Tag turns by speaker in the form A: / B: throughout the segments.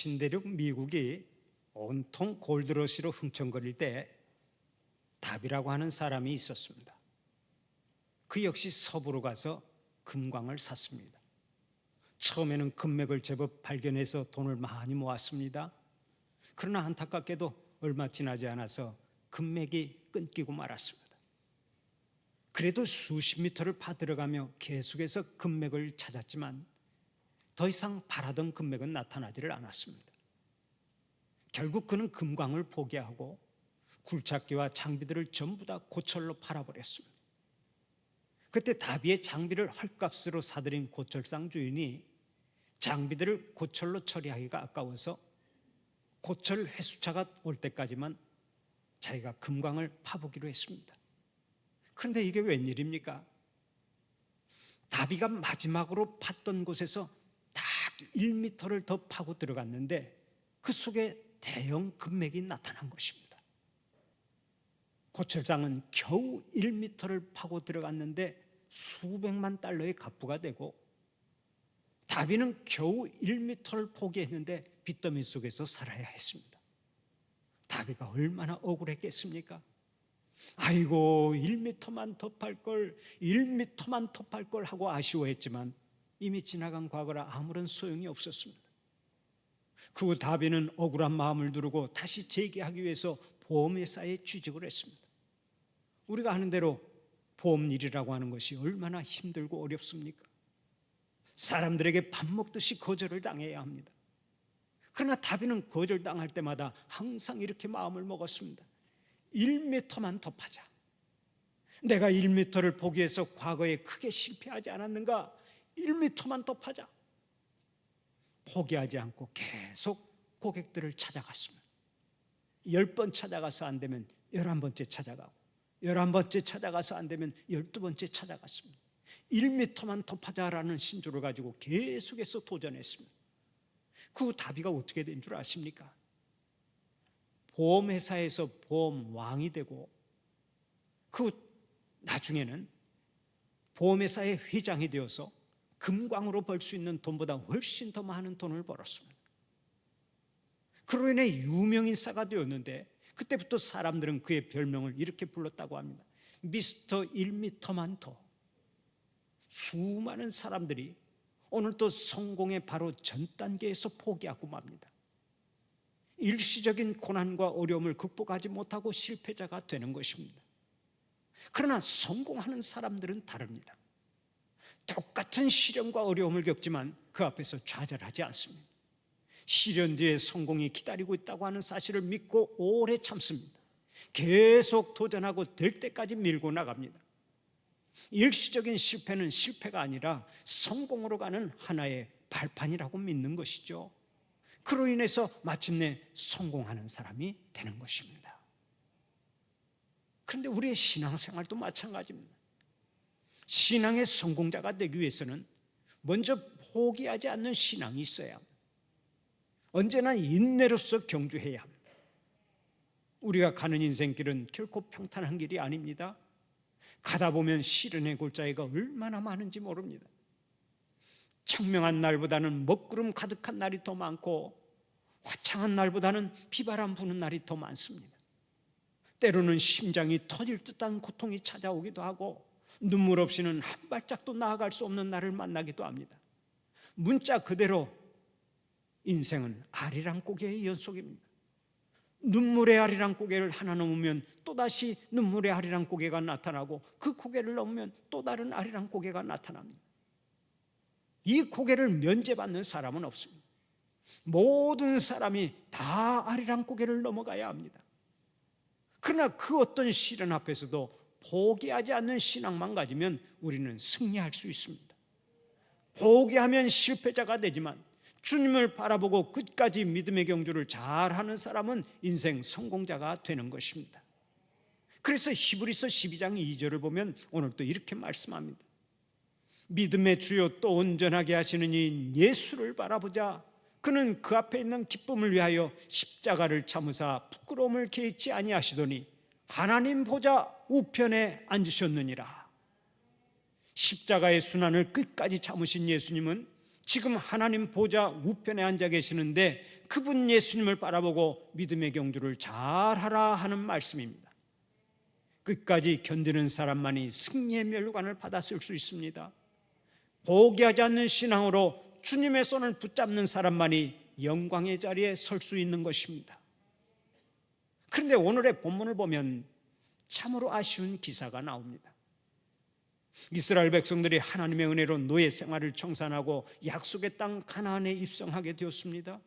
A: 신대륙 미국이 온통 골드러시로 흥청거릴 때 답이라고 하는 사람이 있었습니다. 그 역시 서부로 가서 금광을 샀습니다. 처음에는 금맥을 제법 발견해서 돈을 많이 모았습니다. 그러나 안타깝게도 얼마 지나지 않아서 금맥이 끊기고 말았습니다. 그래도 수십 미터를 파들어가며 계속해서 금맥을 찾았지만 더 이상 바라던 금맥은 나타나지를 않았습니다. 결국 그는 금광을 포기하고 굴착기와 장비들을 전부 다 고철로 팔아버렸습니다. 그때 다비의 장비를 헐값으로 사들인 고철상 주인이 장비들을 고철로 처리하기가 아까워서 고철 회수차가 올 때까지만 자기가 금광을 파보기로 했습니다. 그런데 이게 웬일입니까? 다비가 마지막으로 팠던 곳에서 딱 1m를 더 파고 들어갔는데 그 속에 대형 금맥이 나타난 것입니다. 고철장은 겨우 1m를 파고 들어갔는데 수백만 달러의 갑부가 되고, 다비는 겨우 1m를 포기했는데 빚더미 속에서 살아야 했습니다. 다비가 얼마나 억울했겠습니까? 아이고 1m만 더 팔걸, 1m만 더 팔걸 하고 아쉬워했지만 이미 지나간 과거라 아무런 소용이 없었습니다. 그 후 다비는 억울한 마음을 두르고 다시 재기하기 위해서 보험회사에 취직을 했습니다. 우리가 아는 대로 보험일이라고 하는 것이 얼마나 힘들고 어렵습니까? 사람들에게 밥 먹듯이 거절을 당해야 합니다. 그러나 다비는 거절당할 때마다 항상 이렇게 마음을 먹었습니다. 1m만 더 파자. 내가 1m를 포기해서 과거에 크게 실패하지 않았는가? 1m만 더 파자. 포기하지 않고 계속 고객들을 찾아갔습니다. 10번 찾아가서 안 되면 11번째 찾아가고, 11번째 찾아가서 안 되면 12번째 찾아갔습니다. 1m만 더 파자라는 신조를 가지고 계속해서 도전했습니다. 그 후 다비가 어떻게 된 줄 아십니까? 보험회사에서 보험왕이 되고, 그 후 나중에는 보험회사의 회장이 되어서 금광으로 벌 수 있는 돈보다 훨씬 더 많은 돈을 벌었습니다. 그로 인해 유명인사가 되었는데, 그때부터 사람들은 그의 별명을 이렇게 불렀다고 합니다. 미스터 1m만 더. 수많은 사람들이 오늘도 성공의 바로 전 단계에서 포기하고 맙니다. 일시적인 고난과 어려움을 극복하지 못하고 실패자가 되는 것입니다. 그러나 성공하는 사람들은 다릅니다. 똑같은 시련과 어려움을 겪지만 그 앞에서 좌절하지 않습니다. 시련 뒤에 성공이 기다리고 있다고 하는 사실을 믿고 오래 참습니다. 계속 도전하고 될 때까지 밀고 나갑니다. 일시적인 실패는 실패가 아니라 성공으로 가는 하나의 발판이라고 믿는 것이죠. 그로 인해서 마침내 성공하는 사람이 되는 것입니다. 그런데 우리의 신앙생활도 마찬가지입니다. 신앙의 성공자가 되기 위해서는 먼저 포기하지 않는 신앙이 있어야 합니다. 언제나 인내로서 경주해야 합니다. 우리가 가는 인생길은 결코 평탄한 길이 아닙니다. 가다 보면 시련의 골짜기가 얼마나 많은지 모릅니다. 청명한 날보다는 먹구름 가득한 날이 더 많고, 화창한 날보다는 비바람 부는 날이 더 많습니다. 때로는 심장이 터질 듯한 고통이 찾아오기도 하고, 눈물 없이는 한 발짝도 나아갈 수 없는 날을 만나기도 합니다. 문자 그대로 인생은 아리랑고개의 연속입니다. 눈물의 아리랑고개를 하나 넘으면 또다시 눈물의 아리랑고개가 나타나고, 그 고개를 넘으면 또 다른 아리랑고개가 나타납니다. 이 고개를 면제받는 사람은 없습니다. 모든 사람이 다 아리랑고개를 넘어가야 합니다. 그러나 그 어떤 시련 앞에서도 포기하지 않는 신앙만 가지면 우리는 승리할 수 있습니다. 포기하면 실패자가 되지만 주님을 바라보고 끝까지 믿음의 경주를 잘하는 사람은 인생 성공자가 되는 것입니다. 그래서 히브리서 12장 2절을 보면 오늘 또 이렇게 말씀합니다. 믿음의 주요 또 온전하게 하시는 이 예수를 바라보자. 그는 그 앞에 있는 기쁨을 위하여 십자가를 참으사 부끄러움을 개의치 아니하시더니 하나님 보좌 우편에 앉으셨느니라. 십자가의 순환을 끝까지 참으신 예수님은 지금 하나님 보좌 우편에 앉아 계시는데 그분 예수님을 바라보고 믿음의 경주를 잘하라 하는 말씀입니다. 끝까지 견디는 사람만이 승리의 멸관을 받았을 수 있습니다. 포기하지 않는 신앙으로 주님의 손을 붙잡는 사람만이 영광의 자리에 설 수 있는 것입니다. 그런데 오늘의 본문을 보면 참으로 아쉬운 기사가 나옵니다. 이스라엘 백성들이 하나님의 은혜로 노예 생활을 청산하고 약속의 땅 가나안에 입성하게 되었습니다.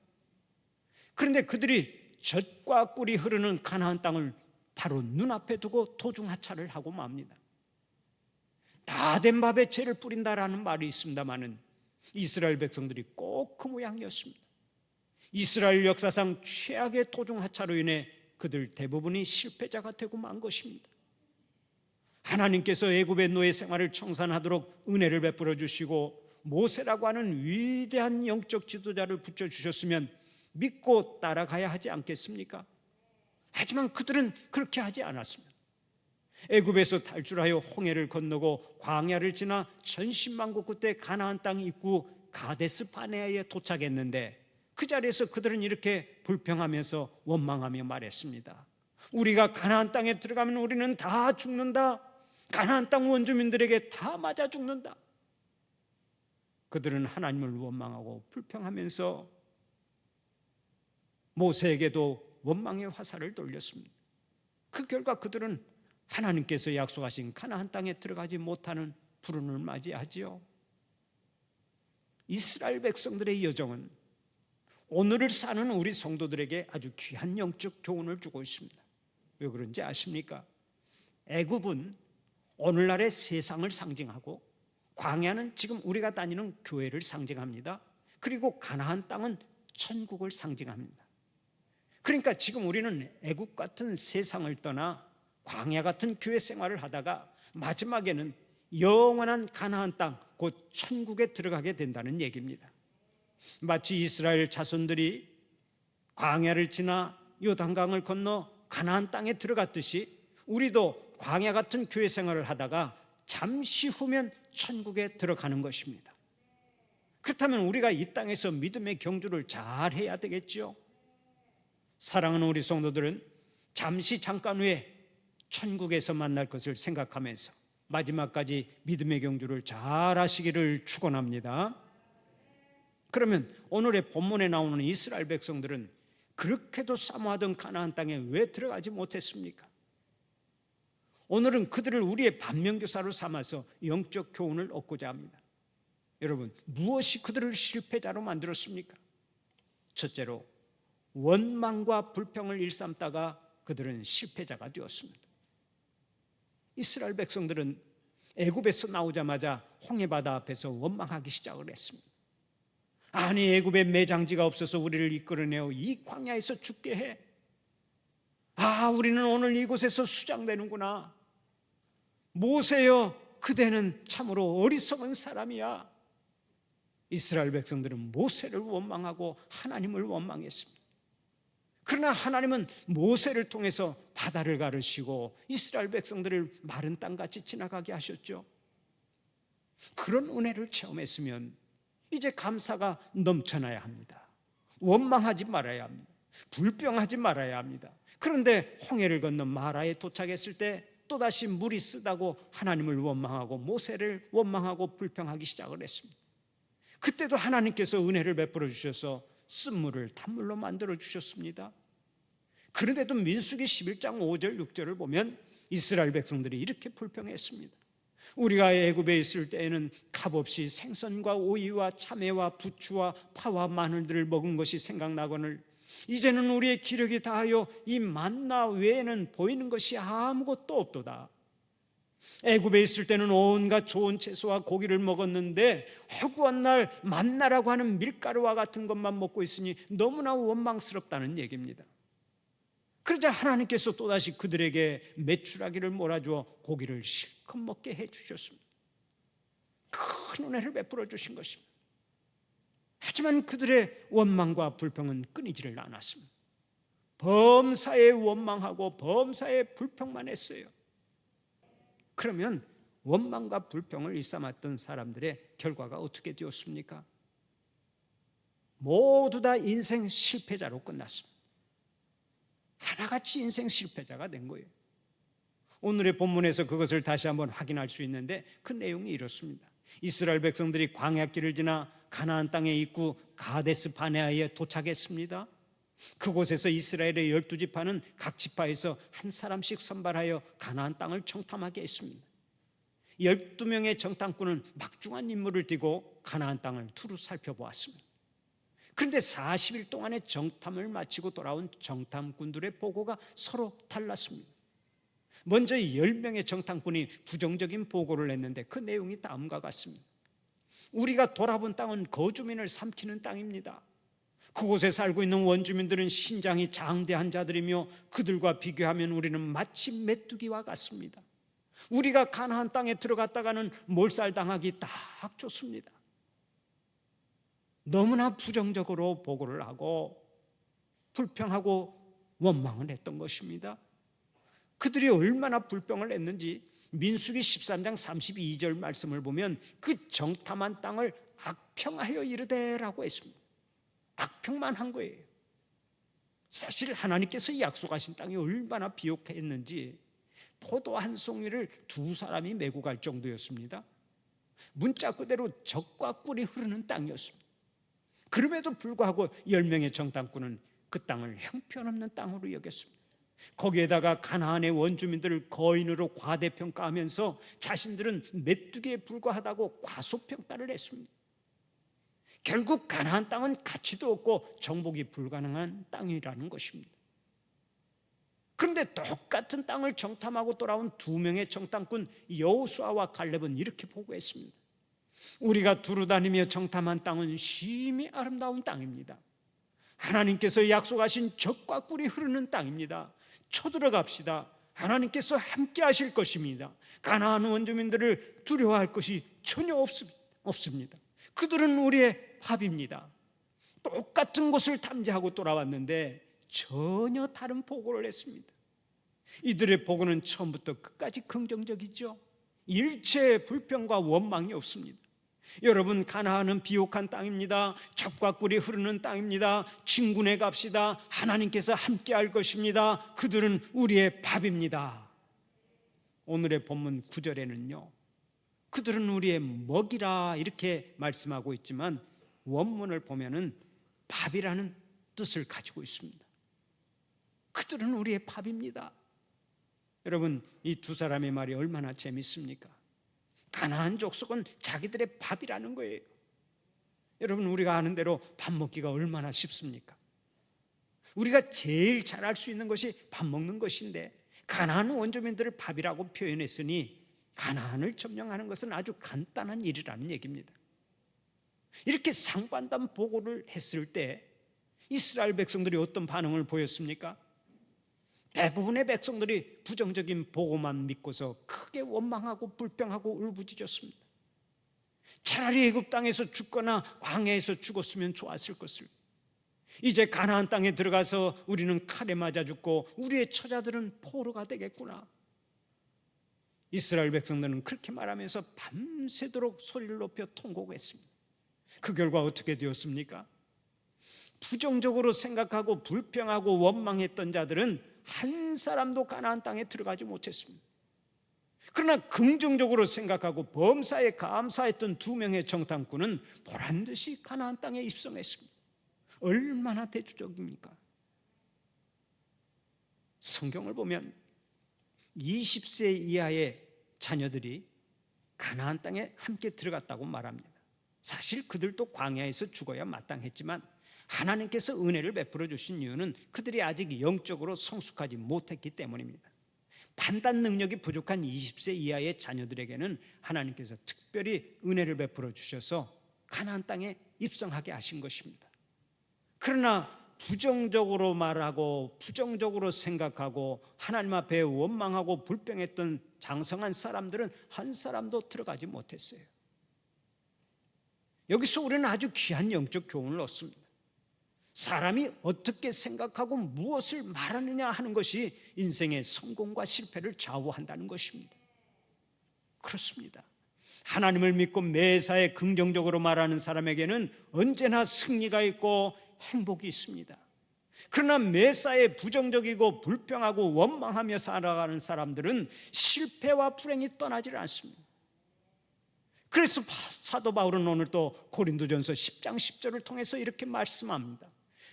A: 그런데 그들이 젖과 꿀이 흐르는 가나안 땅을 바로 눈앞에 두고 도중하차를 하고 맙니다. 다 된 밥에 채를 뿌린다라는 말이 있습니다마는 이스라엘 백성들이 꼭 그 모양이었습니다. 이스라엘 역사상 최악의 도중하차로 인해 그들 대부분이 실패자가 되고 만 것입니다. 하나님께서 애굽의 노예 생활을 청산하도록 은혜를 베풀어 주시고 모세라고 하는 위대한 영적 지도자를 붙여주셨으면 믿고 따라가야 하지 않겠습니까? 하지만 그들은 그렇게 하지 않았습니다. 애굽에서 탈출하여 홍해를 건너고 광야를 지나 천신만고 끝에 가나안 땅 입구 가데스 바네아에 도착했는데 그 자리에서 그들은 이렇게 불평하면서 원망하며 말했습니다. 우리가 가나안 땅에 들어가면 우리는 다 죽는다. 가나안 땅 원주민들에게 다 맞아 죽는다. 그들은 하나님을 원망하고 불평하면서 모세에게도 원망의 화살을 돌렸습니다. 그 결과 그들은 하나님께서 약속하신 가나안 땅에 들어가지 못하는 불운을 맞이하지요. 이스라엘 백성들의 여정은 오늘을 사는 우리 성도들에게 아주 귀한 영적 교훈을 주고 있습니다. 왜 그런지 아십니까? 애굽은 오늘날의 세상을 상징하고 광야는 지금 우리가 다니는 교회를 상징합니다. 그리고 가나안 땅은 천국을 상징합니다. 그러니까 지금 우리는 애굽 같은 세상을 떠나 광야 같은 교회 생활을 하다가 마지막에는 영원한 가나안 땅, 곧 천국에 들어가게 된다는 얘기입니다. 마치 이스라엘 자손들이 광야를 지나 요단강을 건너 가나안 땅에 들어갔듯이 우리도 광야 같은 교회 생활을 하다가 잠시 후면 천국에 들어가는 것입니다. 그렇다면 우리가 이 땅에서 믿음의 경주를 잘 해야 되겠죠. 사랑하는 우리 성도들은 잠깐 후에 천국에서 만날 것을 생각하면서 마지막까지 믿음의 경주를 잘 하시기를 축원합니다. 그러면 오늘의 본문에 나오는 이스라엘 백성들은 그렇게도 사모하던 가나안 땅에 왜 들어가지 못했습니까? 오늘은 그들을 우리의 반면교사로 삼아서 영적 교훈을 얻고자 합니다. 여러분, 무엇이 그들을 실패자로 만들었습니까? 첫째로 원망과 불평을 일삼다가 그들은 실패자가 되었습니다. 이스라엘 백성들은 애굽에서 나오자마자 홍해바다 앞에서 원망하기 시작을 했습니다. 아니, 애굽에 매장지가 없어서 우리를 이끌어내어 이 광야에서 죽게 해. 우리는 오늘 이곳에서 수장되는구나. 모세여, 그대는 참으로 어리석은 사람이야. 이스라엘 백성들은 모세를 원망하고 하나님을 원망했습니다. 그러나 하나님은 모세를 통해서 바다를 가르시고 이스라엘 백성들을 마른 땅같이 지나가게 하셨죠. 그런 은혜를 체험했으면 이제 감사가 넘쳐나야 합니다. 원망하지 말아야 합니다. 불평하지 말아야 합니다. 그런데 홍해를 건너 마라에 도착했을 때 또다시 물이 쓰다고 하나님을 원망하고 모세를 원망하고 불평하기 시작을 했습니다. 그때도 하나님께서 은혜를 베풀어 주셔서 쓴물을 단물로 만들어 주셨습니다. 그런데도 민수기 11장 5절 6절을 보면 이스라엘 백성들이 이렇게 불평했습니다. 우리가 애굽에 있을 때에는 값없이 생선과 오이와 참외와 부추와 파와 마늘들을 먹은 것이 생각나거늘 이제는 우리의 기력이 다하여 이 만나 외에는 보이는 것이 아무것도 없도다. 애굽에 있을 때는 온갖 좋은 채소와 고기를 먹었는데 허구한 날 만나라고 하는 밀가루와 같은 것만 먹고 있으니 너무나 원망스럽다는 얘기입니다. 그러자 하나님께서 또다시 그들에게 메추라기를 몰아주어 고기를 실컷 먹게 해주셨습니다. 큰 은혜를 베풀어 주신 것입니다. 하지만 그들의 원망과 불평은 끊이지를 않았습니다. 범사에 원망하고 범사에 불평만 했어요. 그러면 원망과 불평을 일삼았던 사람들의 결과가 어떻게 되었습니까? 모두 다 인생 실패자로 끝났습니다. 하나같이 인생 실패자가 된 거예요. 오늘의 본문에서 그것을 다시 한번 확인할 수 있는데 그 내용이 이렇습니다. 이스라엘 백성들이 광야길을 지나 가나안 땅의 입구 가데스 바네아에 도착했습니다. 그곳에서 이스라엘의 12지파는 각 지파에서 한 사람씩 선발하여 가나안 땅을 정탐하게 했습니다. 12명의 정탐꾼은 막중한 임무를 띠고 가나안 땅을 두루 살펴보았습니다. 그런데 40일 동안의 정탐을 마치고 돌아온 정탐꾼들의 보고가 서로 달랐습니다. 먼저 10명의 정탐꾼이 부정적인 보고를 했는데 그 내용이 다음과 같습니다. 우리가 돌아본 땅은 거주민을 삼키는 땅입니다. 그곳에 살고 있는 원주민들은 신장이 장대한 자들이며 그들과 비교하면 우리는 마치 메뚜기와 같습니다. 우리가 가나안 땅에 들어갔다가는 몰살당하기 딱 좋습니다. 너무나 부정적으로 보고를 하고 불평하고 원망을 했던 것입니다. 그들이 얼마나 불평을 했는지 민수기 13장 32절 말씀을 보면 그 정탐한 땅을 악평하여 이르되라고 했습니다. 악평만 한 거예요. 사실 하나님께서 약속하신 땅이 얼마나 비옥했는지 포도 한 송이를 두 사람이 메고 갈 정도였습니다. 문자 그대로 젖과 꿀이 흐르는 땅이었습니다. 그럼에도 불구하고 10명의 정탐꾼은 그 땅을 형편없는 땅으로 여겼습니다. 거기에다가 가나안의 원주민들을 거인으로 과대평가하면서 자신들은 메뚜기에 불과하다고 과소평가를 했습니다. 결국 가나안 땅은 가치도 없고 정복이 불가능한 땅이라는 것입니다. 그런데 똑같은 땅을 정탐하고 돌아온 2명의 정탐꾼 여호수아와 갈렙은 이렇게 보고했습니다. 우리가 두루다니며 정탐한 땅은 심히 아름다운 땅입니다. 하나님께서 약속하신 젖과 꿀이 흐르는 땅입니다. 쳐들어갑시다. 하나님께서 함께 하실 것입니다. 가나안 원주민들을 두려워할 것이 전혀 없습니다. 그들은 우리의 밥입니다. 똑같은 곳을 탐지하고 돌아왔는데 전혀 다른 보고를 했습니다. 이들의 보고는 처음부터 끝까지 긍정적이죠. 일체의 불평과 원망이 없습니다. 여러분, 가나안은 비옥한 땅입니다. 젖과 꿀이 흐르는 땅입니다. 진군해 갑시다. 하나님께서 함께 할 것입니다. 그들은 우리의 밥입니다. 오늘의 본문 9절에는요 그들은 우리의 먹이라 이렇게 말씀하고 있지만 원문을 보면은 밥이라는 뜻을 가지고 있습니다. 그들은 우리의 밥입니다. 여러분, 이 두 사람의 말이 얼마나 재밌습니까? 가나안 족속은 자기들의 밥이라는 거예요. 여러분, 우리가 아는 대로 밥 먹기가 얼마나 쉽습니까? 우리가 제일 잘할 수 있는 것이 밥 먹는 것인데 가나안 원주민들을 밥이라고 표현했으니 가나안을 점령하는 것은 아주 간단한 일이라는 얘기입니다. 이렇게 상반된 보고를 했을 때 이스라엘 백성들이 어떤 반응을 보였습니까? 대부분의 백성들이 부정적인 보고만 믿고서 크게 원망하고 불평하고 울부짖었습니다. 차라리 애굽 땅에서 죽거나 광야에서 죽었으면 좋았을 것을. 이제 가나안 땅에 들어가서 우리는 칼에 맞아 죽고 우리의 처자들은 포로가 되겠구나. 이스라엘 백성들은 그렇게 말하면서 밤새도록 소리를 높여 통곡했습니다. 그 결과 어떻게 되었습니까? 부정적으로 생각하고 불평하고 원망했던 자들은 한 사람도 가나안 땅에 들어가지 못했습니다. 그러나 긍정적으로 생각하고 범사에 감사했던 2명의 정탐꾼은 보란듯이 가나안 땅에 입성했습니다. 얼마나 대조적입니까? 성경을 보면 20세 이하의 자녀들이 가나안 땅에 함께 들어갔다고 말합니다. 사실 그들도 광야에서 죽어야 마땅했지만 하나님께서 은혜를 베풀어 주신 이유는 그들이 아직 영적으로 성숙하지 못했기 때문입니다. 판단 능력이 부족한 20세 이하의 자녀들에게는 하나님께서 특별히 은혜를 베풀어 주셔서 가나안 땅에 입성하게 하신 것입니다. 그러나 부정적으로 말하고 부정적으로 생각하고 하나님 앞에 원망하고 불평했던 장성한 사람들은 한 사람도 들어가지 못했어요. 여기서 우리는 아주 귀한 영적 교훈을 얻습니다. 사람이 어떻게 생각하고 무엇을 말하느냐 하는 것이 인생의 성공과 실패를 좌우한다는 것입니다. 그렇습니다. 하나님을 믿고 매사에 긍정적으로 말하는 사람에게는 언제나 승리가 있고 행복이 있습니다. 그러나 매사에 부정적이고 불평하고 원망하며 살아가는 사람들은 실패와 불행이 떠나질 않습니다. 그래서 사도 바울은 오늘 또 고린도전서 10장 10절을 통해서 이렇게 말씀합니다.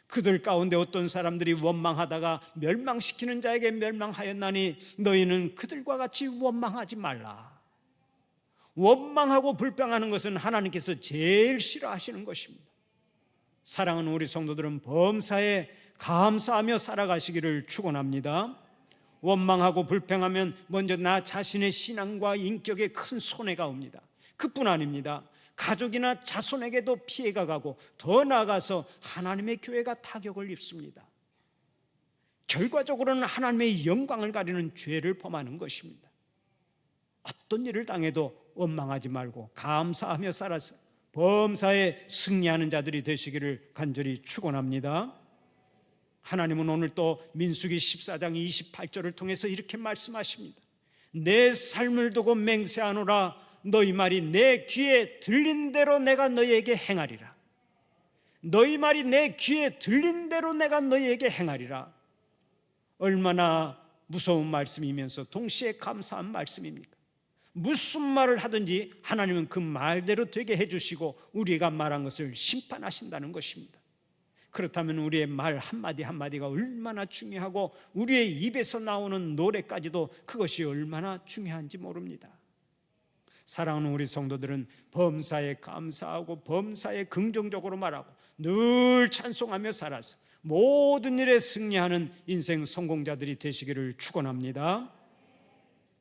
A: 그들 가운데 어떤 사람들이 원망하다가 멸망시키는 자에게 멸망하였나니 너희는 그들과 같이 원망하지 말라. 원망하고 불평하는 것은 하나님께서 제일 싫어하시는 것입니다. 사랑하는 우리 성도들은 범사에 감사하며 살아가시기를 축원합니다. 원망하고 불평하면 먼저 나 자신의 신앙과 인격에 큰 손해가 옵니다. 그뿐 아닙니다. 가족이나 자손에게도 피해가 가고 더 나아가서 하나님의 교회가 타격을 입습니다. 결과적으로는 하나님의 영광을 가리는 죄를 범하는 것입니다. 어떤 일을 당해도 원망하지 말고 감사하며 살아서 범사에 승리하는 자들이 되시기를 간절히 축원합니다. 하나님은 오늘 또 민수기 14장 28절을 통해서 이렇게 말씀하십니다. 내 삶을 두고 맹세하노라. 너희 말이 내 귀에 들린 대로 내가 너희에게 행하리라. 너희 말이 내 귀에 들린 대로 내가 너희에게 행하리라. 얼마나 무서운 말씀이면서 동시에 감사한 말씀입니까? 무슨 말을 하든지 하나님은 그 말대로 되게 해주시고 우리가 말한 것을 심판하신다는 것입니다. 그렇다면 우리의 말 한마디 한마디가 얼마나 중요하고 우리의 입에서 나오는 노래까지도 그것이 얼마나 중요한지 모릅니다. 사랑하는 우리 성도들은 범사에 감사하고 범사에 긍정적으로 말하고 늘 찬송하며 살아서 모든 일에 승리하는 인생 성공자들이 되시기를 축원합니다.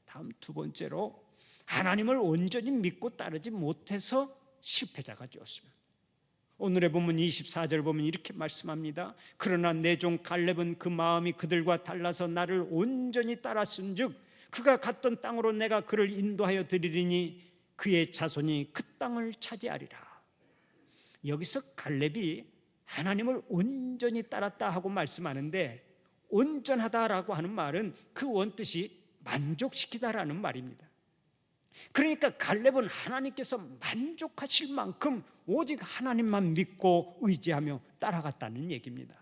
A: 다음 두 번째로 하나님을 온전히 믿고 따르지 못해서 실패자가 되었습니다. 오늘의 본문 24절 보면 이렇게 말씀합니다. 그러나 내 종 갈렙은 그 마음이 그들과 달라서 나를 온전히 따랐은즉 그가 갔던 땅으로 내가 그를 인도하여 드리리니 그의 자손이 그 땅을 차지하리라. 여기서 갈렙이 하나님을 온전히 따랐다 하고 말씀하는데 온전하다라고 하는 말은 그 원뜻이 만족시키다라는 말입니다. 그러니까 갈렙은 하나님께서 만족하실 만큼 오직 하나님만 믿고 의지하며 따라갔다는 얘기입니다.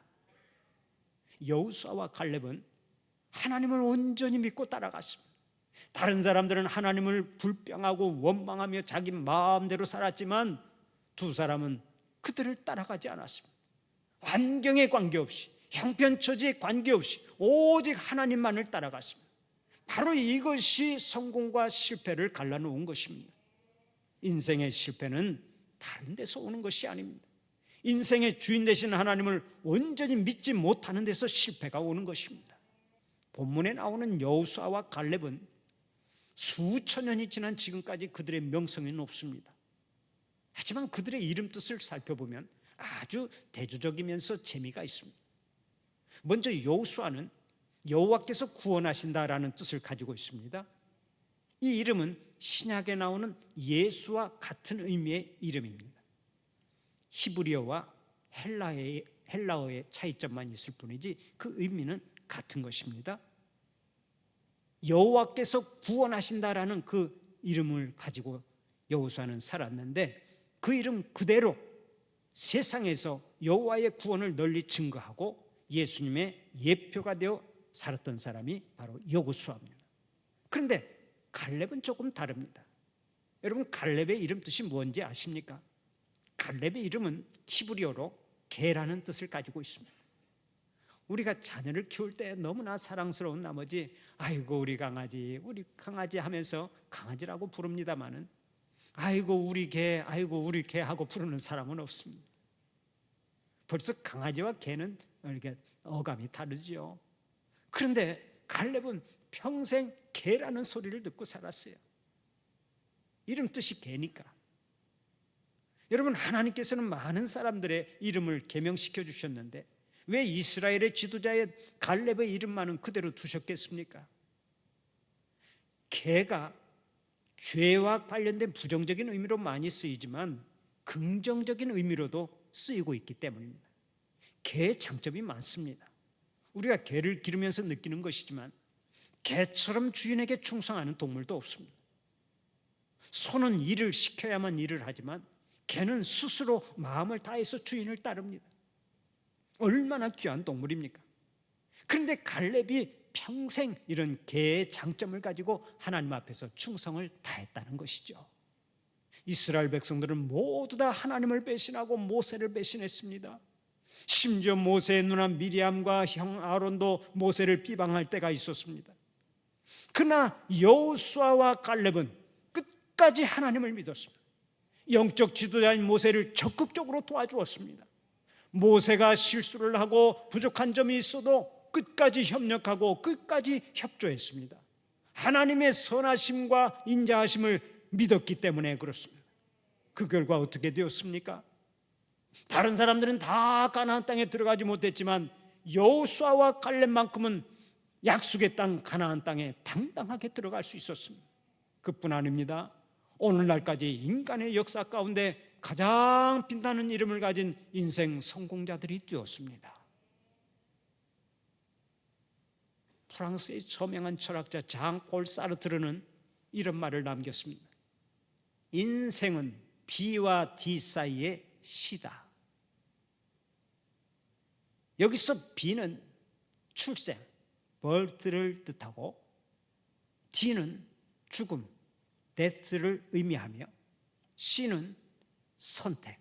A: 여호수아와 갈렙은 하나님을 온전히 믿고 따라갔습니다. 다른 사람들은 하나님을 불평하고 원망하며 자기 마음대로 살았지만 두 사람은 그들을 따라가지 않았습니다. 환경에 관계없이 형편처지에 관계없이 오직 하나님만을 따라갔습니다. 바로 이것이 성공과 실패를 갈라놓은 것입니다. 인생의 실패는 다른 데서 오는 것이 아닙니다. 인생의 주인 되신 하나님을 온전히 믿지 못하는 데서 실패가 오는 것입니다. 본문에 나오는 여호수아와 갈렙은 수천 년이 지난 지금까지 그들의 명성이 높습니다. 하지만 그들의 이름 뜻을 살펴보면 아주 대조적이면서 재미가 있습니다. 먼저 여호수아는 여호와께서 구원하신다라는 뜻을 가지고 있습니다. 이 이름은 신약에 나오는 예수와 같은 의미의 이름입니다. 히브리어와 헬라어의 차이점만 있을 뿐이지 그 의미는 같은 것입니다. 여호와께서 구원하신다라는 그 이름을 가지고 여호수아는 살았는데 그 이름 그대로 세상에서 여호와의 구원을 널리 증거하고 예수님의 예표가 되어 살았던 사람이 바로 여호수아입니다. 그런데 갈렙은 조금 다릅니다. 여러분 갈렙의 이름 뜻이 뭔지 아십니까? 갈렙의 이름은 히브리어로 개라는 뜻을 가지고 있습니다. 우리가 자녀를 키울 때 너무나 사랑스러운 나머지 아이고 우리 강아지 하면서 강아지라고 부릅니다마는 아이고 우리 개 하고 부르는 사람은 없습니다. 벌써 강아지와 개는 이렇게 어감이 다르죠. 그런데 갈렙은 평생 개라는 소리를 듣고 살았어요. 이름 뜻이 개니까. 여러분 하나님께서는 많은 사람들의 이름을 개명시켜 주셨는데 왜 이스라엘의 지도자의 갈렙의 이름만은 그대로 두셨겠습니까? 개가 죄와 관련된 부정적인 의미로 많이 쓰이지만 긍정적인 의미로도 쓰이고 있기 때문입니다. 개의 장점이 많습니다. 우리가 개를 기르면서 느끼는 것이지만 개처럼 주인에게 충성하는 동물도 없습니다. 소는 일을 시켜야만 일을 하지만 개는 스스로 마음을 다해서 주인을 따릅니다. 얼마나 귀한 동물입니까? 그런데 갈렙이 평생 이런 개의 장점을 가지고 하나님 앞에서 충성을 다했다는 것이죠. 이스라엘 백성들은 모두 다 하나님을 배신하고 모세를 배신했습니다. 심지어 모세의 누나 미리암과 형 아론도 모세를 비방할 때가 있었습니다. 그러나 여호수아와 갈렙은 끝까지 하나님을 믿었습니다. 영적 지도자인 모세를 적극적으로 도와주었습니다. 모세가 실수를 하고 부족한 점이 있어도 끝까지 협력하고 끝까지 협조했습니다. 하나님의 선하심과 인자하심을 믿었기 때문에 그렇습니다. 그 결과 어떻게 되었습니까? 다른 사람들은 다 가나안 땅에 들어가지 못했지만 여호수아와 갈렙만큼은 약속의 땅 가나안 땅에 당당하게 들어갈 수 있었습니다. 그뿐 아닙니다. 오늘날까지 인간의 역사 가운데 가장 빛나는 이름을 가진 인생 성공자들이 되었습니다. 프랑스의 저명한 철학자 장 폴 사르트르는 이런 말을 남겼습니다. 인생은 B와 D 사이의 시다. 여기서 B는 출생, birth를 뜻하고 D는 죽음, death를 의미하며 C는 선택,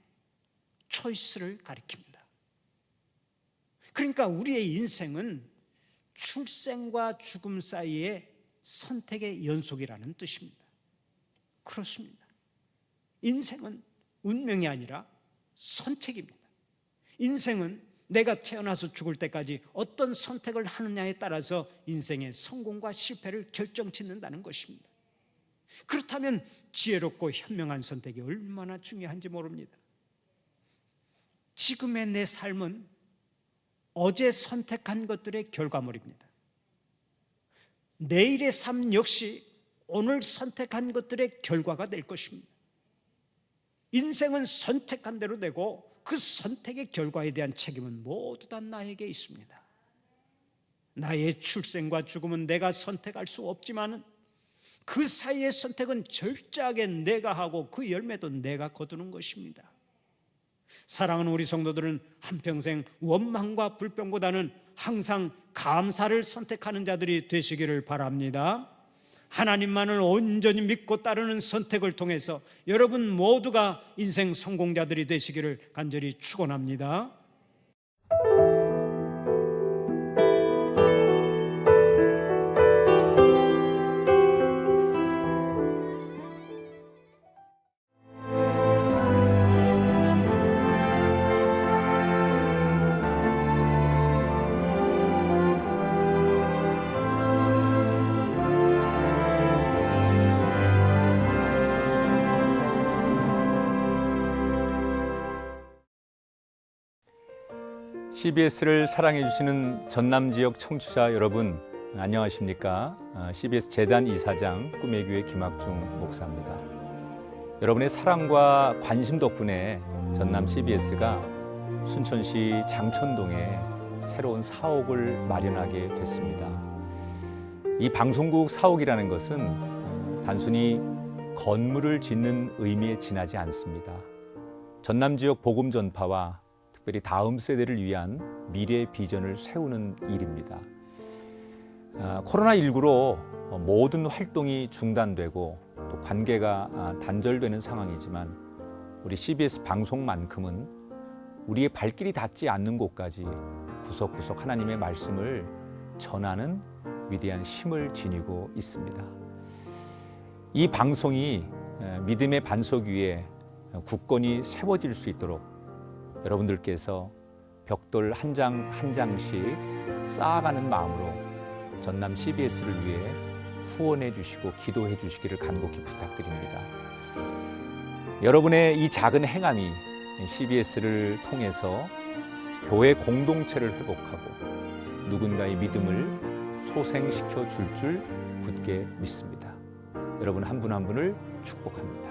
A: choice를 가리킵니다. 그러니까 우리의 인생은 출생과 죽음 사이의 선택의 연속이라는 뜻입니다. 그렇습니다. 인생은 운명이 아니라 선택입니다. 인생은 내가 태어나서 죽을 때까지 어떤 선택을 하느냐에 따라서 인생의 성공과 실패를 결정짓는다는 것입니다. 그렇다면 지혜롭고 현명한 선택이 얼마나 중요한지 모릅니다. 지금의 내 삶은 어제 선택한 것들의 결과물입니다. 내일의 삶 역시 오늘 선택한 것들의 결과가 될 것입니다. 인생은 선택한 대로 되고 그 선택의 결과에 대한 책임은 모두 다 나에게 있습니다. 나의 출생과 죽음은 내가 선택할 수 없지만 그 사이의 선택은 철저하게 내가 하고 그 열매도 내가 거두는 것입니다. 사랑하는 우리 성도들은 한평생 원망과 불평보다는 항상 감사를 선택하는 자들이 되시기를 바랍니다. 하나님만을 온전히 믿고 따르는 선택을 통해서 여러분 모두가 인생 성공자들이 되시기를 간절히 축원합니다.
B: CBS를 사랑해 주시는 전남 지역 청취자 여러분, 안녕하십니까? CBS 재단 이사장 꿈의 교회 김학중 목사입니다. 여러분의 사랑과 관심 덕분에 전남 CBS가 순천시 장천동에 새로운 사옥을 마련하게 됐습니다. 이 방송국 사옥이라는 것은 단순히 건물을 짓는 의미에 지나지 않습니다. 전남 지역 복음 전파와 특별히 다음 세대를 위한 미래 비전을 세우는 일입니다. 코로나19로 모든 활동이 중단되고 또 관계가 단절되는 상황이지만 우리 CBS 방송만큼은 우리의 발길이 닿지 않는 곳까지 구석구석 하나님의 말씀을 전하는 위대한 힘을 지니고 있습니다. 이 방송이 믿음의 반석 위에 굳건히 세워질 수 있도록 여러분들께서 벽돌 한 장 한 장씩 쌓아가는 마음으로 전남 CBS를 위해 후원해 주시고 기도해 주시기를 간곡히 부탁드립니다. 여러분의 이 작은 행함이 CBS를 통해서 교회 공동체를 회복하고 누군가의 믿음을 소생시켜 줄 굳게 믿습니다. 여러분 한 분 한 분을 축복합니다.